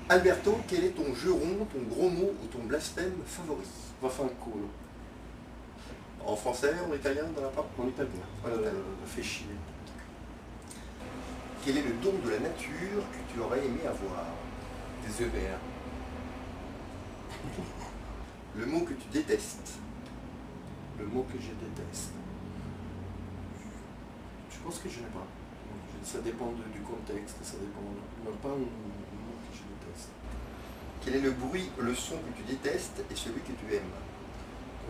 Alberto, quel est ton juron, ton gros mot ou ton blasphème favori? Vaffanculo. En français, en italien, dans la part? En italien. En italien. Fais chier. Quel est le don de la nature que tu aurais aimé avoir? Des yeux verts. Le mot que tu détestes? Le mot que je déteste. Je pense que je n'ai pas. Ça dépend du contexte, ça dépend. Non, pas un mot que je déteste. Quel est le bruit, le son que tu détestes et celui que tu aimes?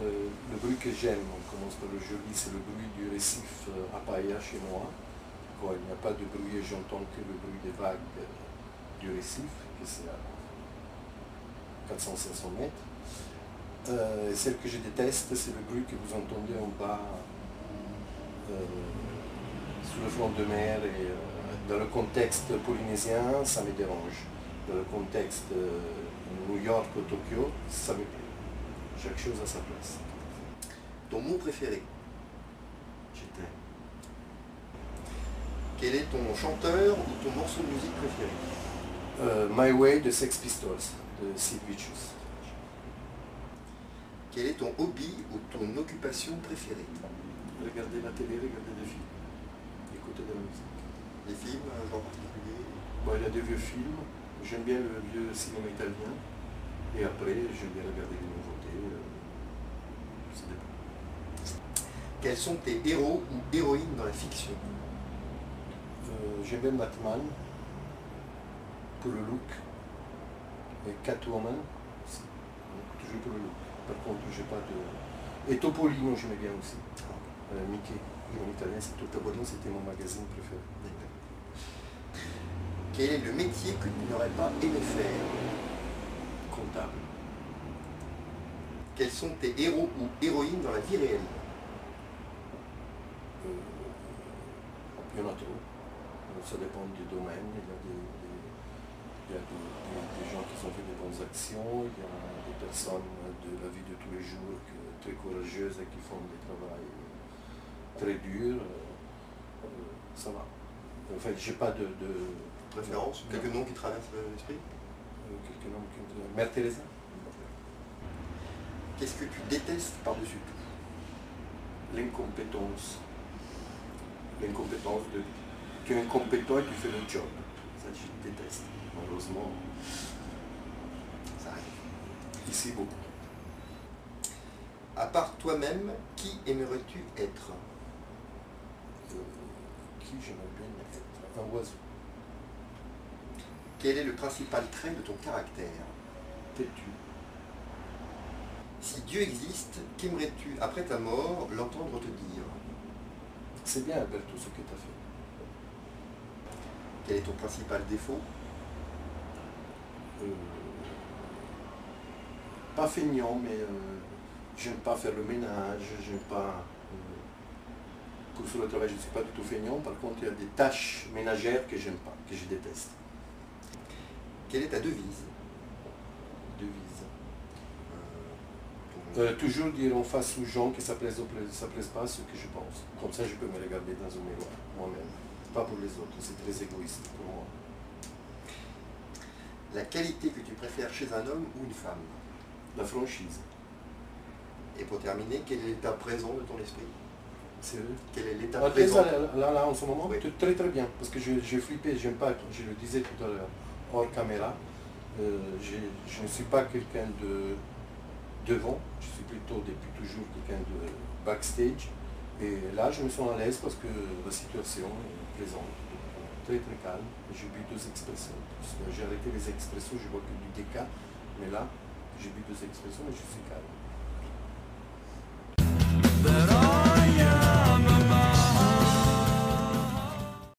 Le bruit que j'aime, on commence par le joli, c'est le bruit du récif à Paia chez moi. Quand il n'y a pas de bruit, j'entends que le bruit des vagues du récif, que c'est à 400-500 mètres. Celle que je déteste, c'est le bruit que vous entendez en bas, sous le front de mer. Et dans le contexte polynésien, ça me dérange. Dans le contexte New York ou Tokyo, ça me plaît. Chaque chose à sa place. Ton mot préféré? J'étais. Quel est ton chanteur ou ton morceau de musique préféré? My Way de Sex Pistols, de Sid Vicious. Quel est ton hobby ou ton occupation préférée? Regarder la télé, regarder des films, écouter de la musique. Des films, un genre particulier? Bon, il y a des vieux films, j'aime bien le vieux cinéma italien, et après j'aime bien regarder les nouveautés, ça dépend. Quels sont tes héros ou héroïnes dans la fiction? J'aime bien Batman, pour le look, et Catwoman, aussi. Donc, toujours pour le look. Par contre, j'ai pas de... Et Topolino, j'aimais bien aussi. Mickey, en italien, c'est Topolino, c'était mon magazine préféré. Quel est le métier que tu n'aurais pas aimé faire? Comptable. Quels sont tes héros ou héroïnes dans la vie réelle? Il y en a trop. Ça dépend du domaine. Il y a des gens qui ont fait des bonnes actions, il y a des personnes de la vie de tous les jours très courageuses et qui font des travaux très durs. Ça va. En fait, j'ai pas de Préférence? Quelques noms qui traversent l'esprit? Quelques noms qui... Mère Teresa. Qu'est-ce que tu détestes par-dessus tout? L'incompétence. L'incompétence de... Tu es incompétent et tu fais le job. Ça, je déteste. Malheureusement, Ça arrive. ici beaucoup. À part toi-même, qui aimerais-tu être? Qui j'aimerais bien être? Un oiseau. Quel est le principal trait de ton caractère? Têtu. Si Dieu existe, qu'aimerais-tu, après ta mort, l'entendre te dire? C'est bien, Alberto, ce que tu as fait. Quel est ton principal défaut? Pas feignant, mais j'aime pas faire le ménage, j'aime pas... pour faire le travail, je ne suis pas du tout feignant. Par contre, il y a des tâches ménagères que j'aime pas, que je déteste. Quelle est ta devise? Devise. Toujours dire en face aux gens que ça plaise ou ça plaise pas ce que je pense. Comme ça, je peux me regarder dans un miroir, moi-même. Pas pour les autres, c'est très égoïste pour moi. La qualité que tu préfères chez un homme ou une femme? La franchise. Et pour terminer, quel est l'état présent de ton esprit? Sérieux? Quel est l'état Ah, présent? là, en ce moment, Oui. très très bien, parce que j'ai flippé, j'aime pas, je le disais tout à l'heure, hors caméra, je ne suis pas quelqu'un de devant, je suis plutôt depuis toujours quelqu'un de backstage, et là je me sens à l'aise parce que la situation est plaisante, très très calme, j'ai bu 2 expressos, j'ai arrêté les expressos, je bois que du déca, mais là j'ai bu 2 expressos et je suis calme.